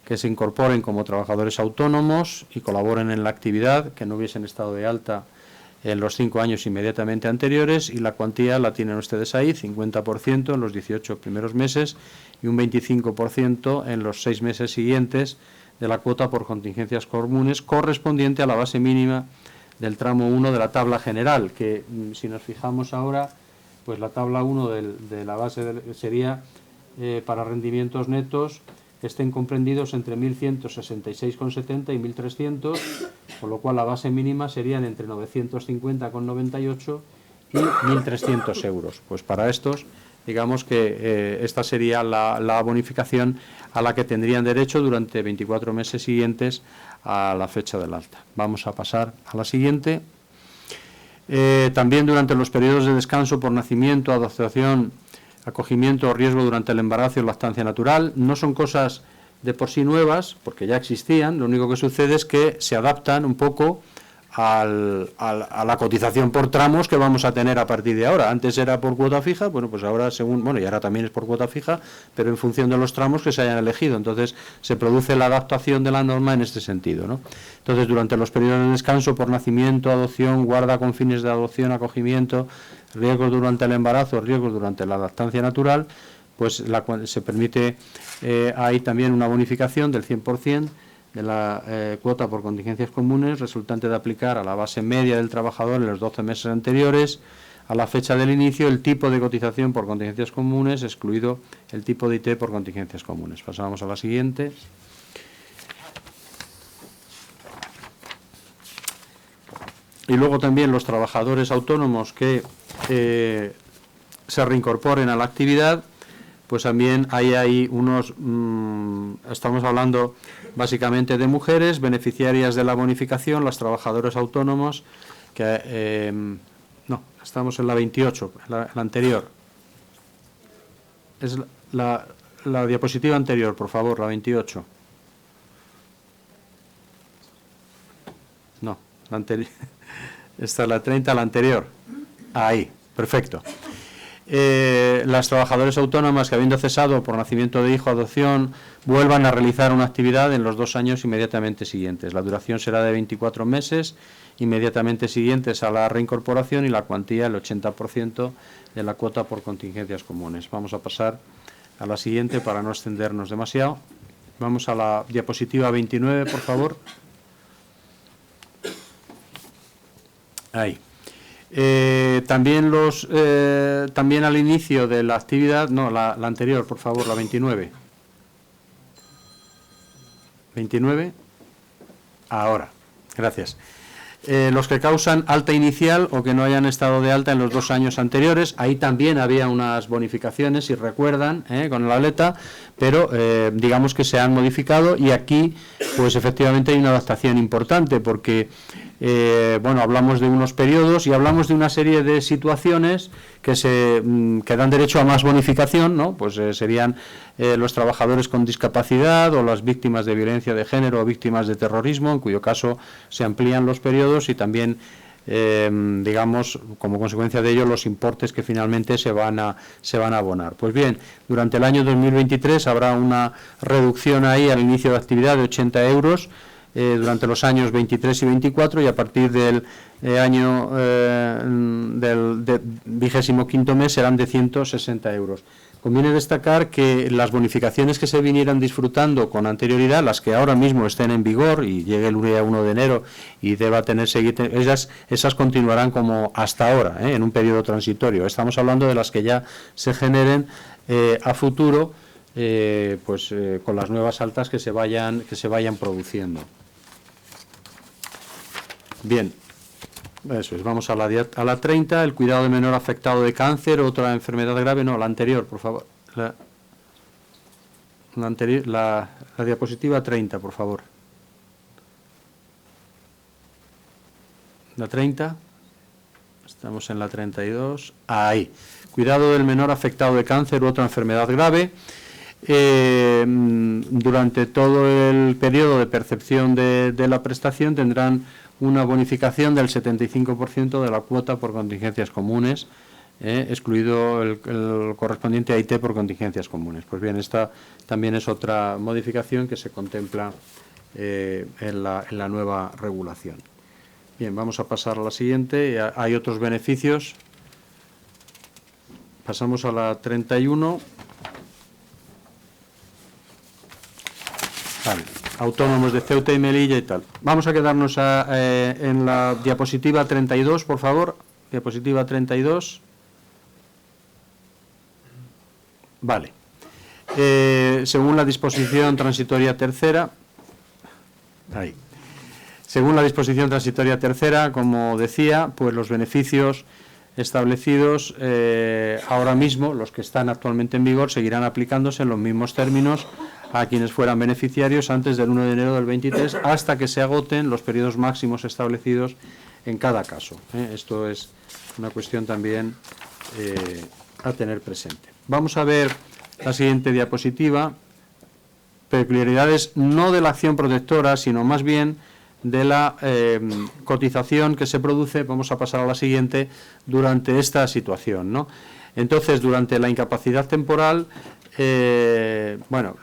que se incorporen como trabajadores autónomos y colaboren en la actividad, que no hubiesen estado de alta en los 5 años inmediatamente anteriores, y la cuantía la tienen ustedes ahí, 50% en los 18 primeros meses y un 25% en los 6 meses siguientes de la cuota por contingencias comunes correspondiente a la base mínima del tramo 1 de la tabla general, que si nos fijamos ahora, pues la tabla 1 de la base sería para rendimientos netos que estén comprendidos entre 1.166,70 y 1.300, con lo cual la base mínima serían entre 950,98 y 1.300 euros. Pues para estos, digamos que esta sería la bonificación a la que tendrían derecho durante 24 meses siguientes a la fecha del alta. Vamos a pasar a la siguiente. También durante los periodos de descanso por nacimiento, adopción, acogimiento o riesgo durante el embarazo y lactancia natural, no son cosas de por sí nuevas, porque ya existían, lo único que sucede es que se adaptan un poco a la cotización por tramos que vamos a tener a partir de ahora. Antes era por cuota fija, bueno, pues ahora y ahora también es por cuota fija, pero en función de los tramos que se hayan elegido. Entonces se produce la adaptación de la norma en este sentido, ¿no? Entonces, durante los periodos de descanso por nacimiento, adopción, guarda con fines de adopción, acogimiento, riesgos durante el embarazo, riesgos durante la lactancia natural, pues se permite ahí también una bonificación del 100% de la cuota por contingencias comunes resultante de aplicar a la base media del trabajador en los 12 meses anteriores a la fecha del inicio el tipo de cotización por contingencias comunes, excluido el tipo de IT por contingencias comunes. Pasamos a la siguiente. Y luego también los trabajadores autónomos que se reincorporen a la actividad, pues también hay unos, estamos hablando básicamente de mujeres beneficiarias de la bonificación, las trabajadoras autónomos, que no, estamos en la 28, la anterior. Es la diapositiva anterior, por favor, la 28. No, la anterior. Esta es la 30, la anterior. Ahí, perfecto. Las trabajadoras autónomas que, habiendo cesado por nacimiento de hijo o adopción, vuelvan a realizar una actividad en los 2 años inmediatamente siguientes. La duración será de 24 meses inmediatamente siguientes a la reincorporación y la cuantía el 80% de la cuota por contingencias comunes. Vamos a pasar a la siguiente para no extendernos demasiado. Vamos a la diapositiva 29, por favor. Ahí. También también al inicio de la actividad, no, la anterior, por favor, la 29. 29. Ahora, gracias. Los que causan alta inicial o que no hayan estado de alta en los 2 años anteriores, ahí también había unas bonificaciones, si recuerdan, con la aleta, pero digamos que se han modificado y aquí pues efectivamente hay una adaptación importante porque bueno, hablamos de unos periodos y hablamos de una serie de situaciones que dan derecho a más bonificación, ¿no? Pues serían los trabajadores con discapacidad o las víctimas de violencia de género o víctimas de terrorismo, en cuyo caso se amplían los periodos y también digamos, como consecuencia de ello, los importes que finalmente se van a abonar. Pues bien, durante el año 2023 habrá una reducción ahí al inicio de actividad de 80 euros durante los años 23 y 24 y a partir del año del 25º mes serán de 160 euros. Conviene destacar que las bonificaciones que se vinieran disfrutando con anterioridad, las que ahora mismo estén en vigor y llegue el día 1 de enero y deba tener esas continuarán como hasta ahora, en un periodo transitorio. Estamos hablando de las que ya se generen a futuro, con las nuevas altas que se vayan produciendo. Bien. Eso es, vamos a la 30, el cuidado de menor afectado de cáncer, otra enfermedad grave, no, la anterior, por favor. La diapositiva 30, por favor. La 30, estamos en la 32, ahí. Cuidado del menor afectado de cáncer u otra enfermedad grave. durante todo el periodo de percepción de la prestación tendrán una bonificación del 75% de la cuota por contingencias comunes, excluido el correspondiente a IT por contingencias comunes. Pues bien, esta también es otra modificación que se contempla en la nueva regulación. Bien, vamos a pasar a la siguiente. Hay otros beneficios. Pasamos a la 31. Vale. Autónomos de Ceuta y Melilla y tal. Vamos a quedarnos en la diapositiva 32, por favor. Diapositiva 32. Vale. Según la disposición transitoria tercera, ahí. Según la disposición transitoria tercera, como decía, pues los beneficios establecidos ahora mismo, los que están actualmente en vigor, seguirán aplicándose en los mismos términos a quienes fueran beneficiarios antes del 1 de enero del 23, hasta que se agoten los periodos máximos establecidos en cada caso. Esto es una cuestión también a tener presente. Vamos a ver la siguiente diapositiva. Peculiaridades no de la acción protectora, sino más bien de la cotización que se produce, vamos a pasar a la siguiente, durante esta situación, ¿no? Entonces, durante la incapacidad temporal, bueno,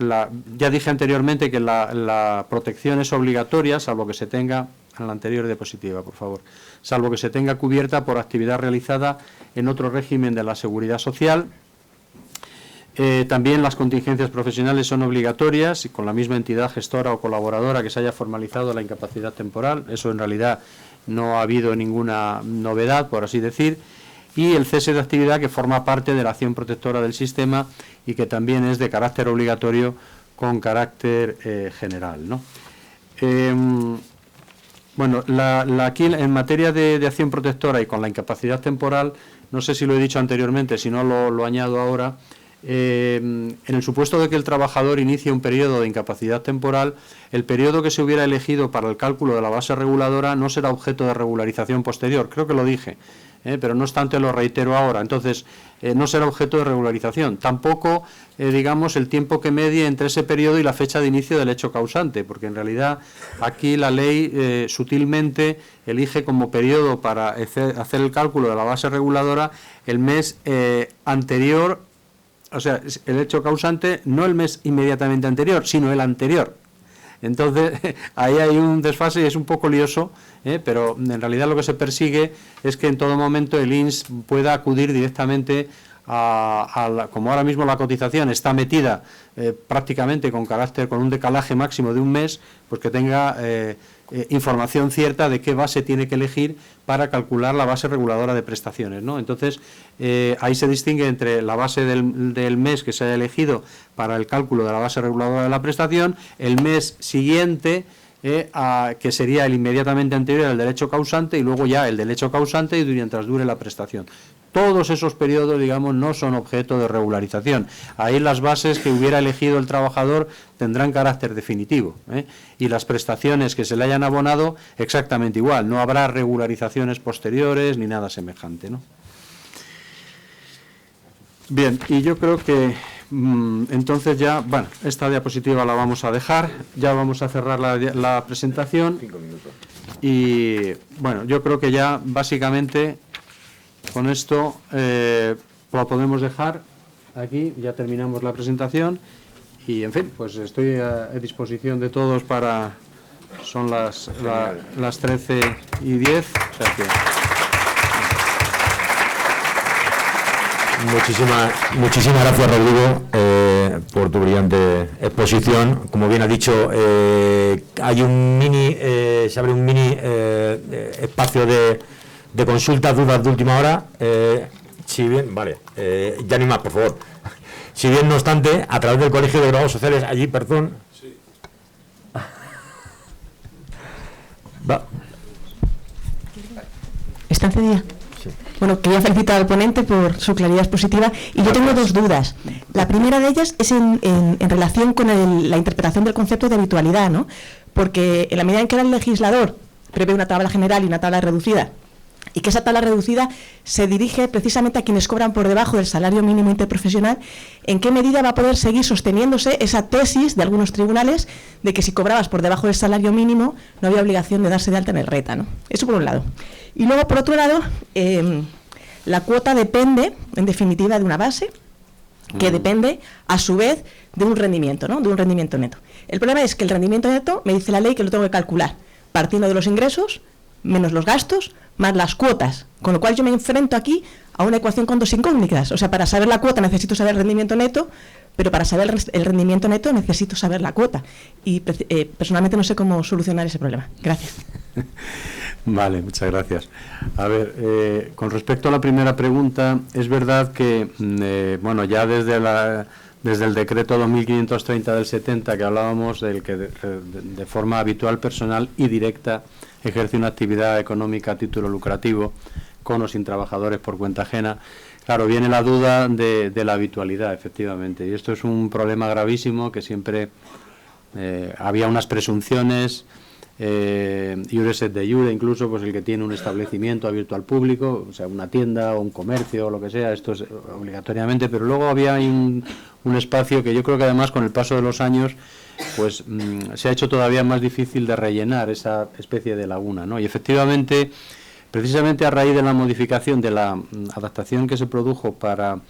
ya dije anteriormente que la protección es obligatoria, salvo que se tenga, en la anterior diapositiva, por favor, salvo que se tenga cubierta por actividad realizada en otro régimen de la seguridad social. También las contingencias profesionales son obligatorias y con la misma entidad gestora o colaboradora que se haya formalizado la incapacidad temporal. Eso en realidad no ha habido ninguna novedad, por así decir. Y el cese de actividad, que forma parte de la acción protectora del sistema y que también es de carácter obligatorio con carácter general, ¿no? Bueno, aquí en materia de acción protectora y con la incapacidad temporal, no sé si lo he dicho anteriormente, si no lo añado ahora. En el supuesto de que el trabajador inicie un periodo de incapacidad temporal, el periodo que se hubiera elegido para el cálculo de la base reguladora no será objeto de regularización posterior. Creo que lo dije, pero no obstante lo reitero ahora. Entonces, no será objeto de regularización. Tampoco, digamos, el tiempo que medie entre ese periodo y la fecha de inicio del hecho causante, porque en realidad aquí la ley sutilmente elige como periodo para hacer el cálculo de la base reguladora el mes anterior. O sea, el hecho causante, no el mes inmediatamente anterior, sino el anterior. Entonces, ahí hay un desfase y es un poco lioso, pero en realidad lo que se persigue es que en todo momento el INS pueda acudir directamente como ahora mismo la cotización está metida prácticamente con un decalaje máximo de un mes, pues que tenga información cierta de qué base tiene que elegir para calcular la base reguladora de prestaciones, ¿no? Entonces, ahí se distingue entre la base del mes que se haya elegido para el cálculo de la base reguladora de la prestación, el mes siguiente, que sería el inmediatamente anterior al derecho causante, y luego ya el derecho causante y mientras dure la prestación. Todos esos periodos, digamos, no son objeto de regularización. Ahí las bases que hubiera elegido el trabajador tendrán carácter definitivo, y las prestaciones que se le hayan abonado exactamente igual. No habrá regularizaciones posteriores ni nada semejante, ¿no? Bien, y yo creo que entonces ya, bueno, esta diapositiva la vamos a dejar, ya vamos a cerrar la presentación. 5 minutos. Y bueno, yo creo que ya básicamente con esto lo podemos dejar aquí, ya terminamos la presentación y en fin, pues estoy a disposición de todos para, son las 13:10, o sea que... Muchísimas gracias, Rodrigo, por tu brillante exposición. Como bien ha dicho, hay se abre un mini espacio de consultas, dudas de última hora. Si bien, vale, ya ni más, por favor. Si bien, no obstante, a través del Colegio de Graduados Sociales, allí, perdón. Sí. ¿Está encendida? Bueno, quería felicitar al ponente por su claridad expositiva y yo tengo dos dudas. La primera de ellas es en relación con la interpretación del concepto de habitualidad, ¿no? Porque en la medida en que el legislador prevé una tabla general y una tabla reducida, y que esa tabla reducida se dirige precisamente a quienes cobran por debajo del salario mínimo interprofesional. ¿En qué medida va a poder seguir sosteniéndose esa tesis de algunos tribunales de que si cobrabas por debajo del salario mínimo no había obligación de darse de alta en el RETA, ¿no? Eso por un lado. Y luego, por otro lado, la cuota depende, en definitiva, de una base que depende, a su vez, de un rendimiento, ¿no? De un rendimiento neto. El problema es que el rendimiento neto, me dice la ley que lo tengo que calcular partiendo de los ingresos, menos los gastos, más las cuotas. Con lo cual yo me enfrento aquí a una ecuación con dos incógnitas. O sea, para saber la cuota necesito saber el rendimiento neto, pero para saber el rendimiento neto necesito saber la cuota. Y personalmente no sé cómo solucionar ese problema. Gracias. Vale, muchas gracias. A ver, con respecto a la primera pregunta, es verdad que, bueno, ya desde el decreto 2530 del 70, que hablábamos del que de forma habitual, personal y directa ejerce una actividad económica a título lucrativo, con o sin trabajadores por cuenta ajena. Claro, viene la duda de la habitualidad, efectivamente, y esto es un problema gravísimo que siempre había unas presunciones, iures et de iure, incluso pues el que tiene un establecimiento abierto al público, o sea, una tienda o un comercio o lo que sea, esto es obligatoriamente, pero luego había un espacio que yo creo que además con el paso de los años pues se ha hecho todavía más difícil de rellenar esa especie de laguna, ¿no? Y efectivamente, precisamente a raíz de la modificación, de la adaptación que se produjo para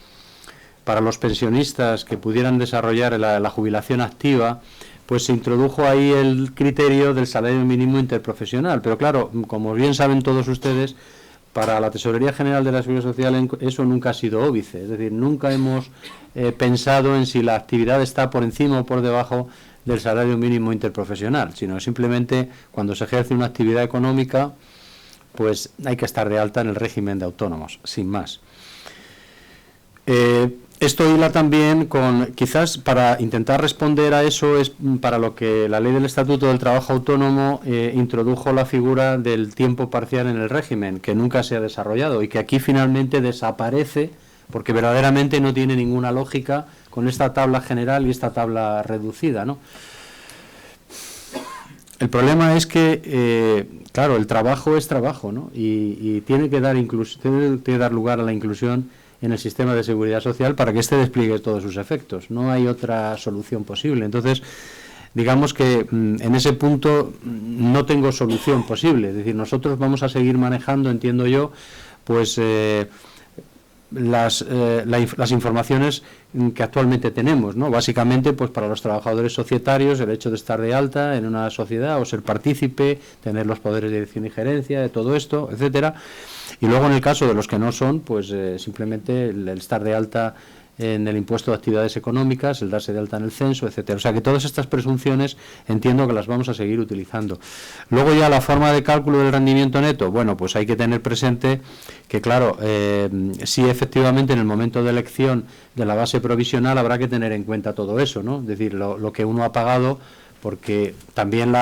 los pensionistas que pudieran desarrollar la jubilación activa, pues se introdujo ahí el criterio del salario mínimo interprofesional. Pero claro, como bien saben todos ustedes, para la Tesorería General de la Seguridad Social eso nunca ha sido óbice. Es decir, nunca hemos pensado en si la actividad está por encima o por debajo del salario mínimo interprofesional, sino simplemente cuando se ejerce una actividad económica, pues hay que estar de alta en el régimen de autónomos, sin más. Esto hila también con, quizás para intentar responder a eso, es para lo que la ley del Estatuto del Trabajo Autónomo introdujo la figura del tiempo parcial en el régimen, que nunca se ha desarrollado y que aquí finalmente desaparece porque verdaderamente no tiene ninguna lógica con esta tabla general y esta tabla reducida, ¿no? El problema es que, claro, el trabajo es trabajo, ¿no? Y tiene que dar lugar a la inclusión en el sistema de seguridad social para que éste despliegue todos sus efectos. No hay otra solución posible. Entonces, digamos que en ese punto no tengo solución posible. Es decir, nosotros vamos a seguir manejando, entiendo yo, pues las informaciones que actualmente tenemos, ¿no? Básicamente, pues para los trabajadores societarios, el hecho de estar de alta en una sociedad o ser partícipe, tener los poderes de dirección y gerencia, de todo esto, etcétera. Y luego en el caso de los que no son, pues simplemente el estar de alta en el impuesto de actividades económicas, el darse de alta en el censo, etcétera. O sea que todas estas presunciones entiendo que las vamos a seguir utilizando. Luego ya la forma de cálculo del rendimiento neto, bueno, pues hay que tener presente que claro, sí efectivamente en el momento de elección de la base provisional habrá que tener en cuenta todo eso, ¿no? Es decir, lo que uno ha pagado, porque también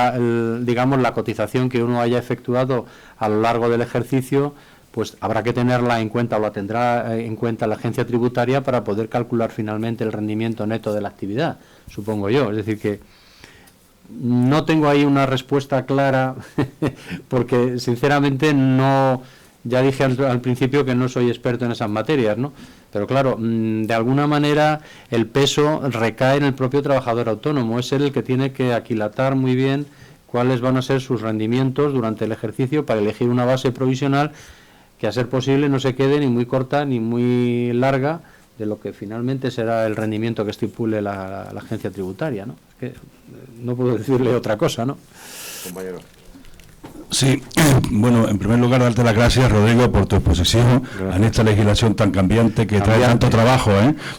digamos la cotización que uno haya efectuado a lo largo del ejercicio, pues habrá que tenerla en cuenta o la tendrá en cuenta la agencia tributaria para poder calcular finalmente el rendimiento neto de la actividad, supongo yo. Es decir que no tengo ahí una respuesta clara porque sinceramente no, ya dije al principio que no soy experto en esas materias, ¿no? Pero claro, de alguna manera el peso recae en el propio trabajador autónomo, es él el que tiene que aquilatar muy bien cuáles van a ser sus rendimientos durante el ejercicio para elegir una base provisional que a ser posible no se quede ni muy corta ni muy larga de lo que finalmente será el rendimiento que estipule la agencia tributaria, ¿no? Es que no puedo decirle otra cosa, ¿no? Compañero. Sí, bueno, en primer lugar, darte las gracias, Rodrigo, por tu exposición en esta legislación tan cambiante que trae tanto trabajo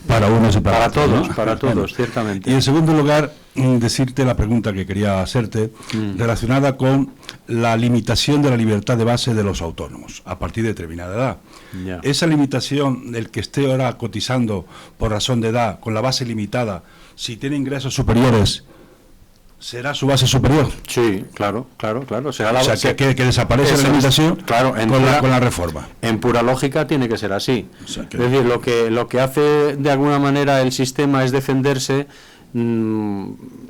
para unos y para otros, todos, ¿no? para todos, ciertamente. Y en segundo lugar, decirte la pregunta que quería hacerte relacionada con la limitación de la libertad de base de los autónomos a partir de determinada edad. Ya. Esa limitación del que esté ahora cotizando por razón de edad, con la base limitada, si tiene ingresos superiores, ¿será su base superior? Sí, claro. Será o sea, que desaparece la limitación claro, con la reforma. En pura lógica tiene que ser así. O sea, es decir, lo que hace de alguna manera el sistema es defenderse.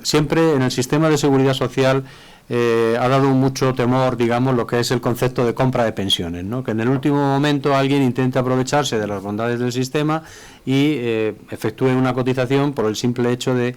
Siempre en el sistema de seguridad social ha dado mucho temor, digamos, lo que es el concepto de compra de pensiones, ¿no? Que en el último momento alguien intente aprovecharse de las bondades del sistema y efectúe una cotización por el simple hecho de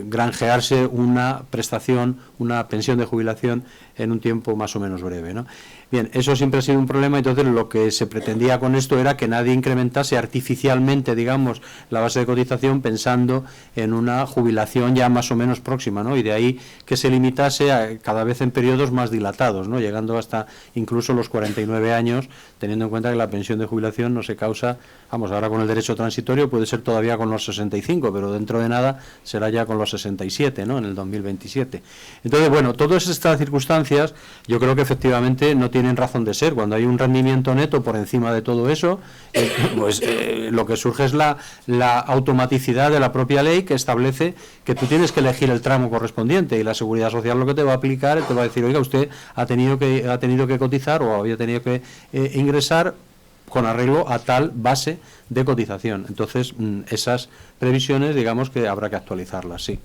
granjearse una prestación, una pensión de jubilación en un tiempo más o menos breve, ¿no? Bien, eso siempre ha sido un problema. Entonces lo que se pretendía con esto era que nadie incrementase artificialmente, digamos, la base de cotización pensando en una jubilación ya más o menos próxima, ¿no? Y de ahí que se limitase a cada vez en periodos más dilatados, ¿no? Llegando hasta incluso los 49 años, teniendo en cuenta que la pensión de jubilación no se causa, vamos, ahora con el derecho transitorio puede ser todavía con los 65, pero dentro de nada será ya con los 67, ¿no? En el 2027. Entonces, bueno, todas estas circunstancias yo creo que efectivamente no tienen razón de ser. Cuando hay un rendimiento neto por encima de todo eso, pues lo que surge es la automaticidad de la propia ley, que establece que tú tienes que elegir el tramo correspondiente, y la Seguridad Social lo que te va a aplicar, te va a decir, oiga, usted ha tenido que cotizar o había tenido que ingresar con arreglo a tal base de cotización. Entonces, esas previsiones, digamos que habrá que actualizarlas, sí.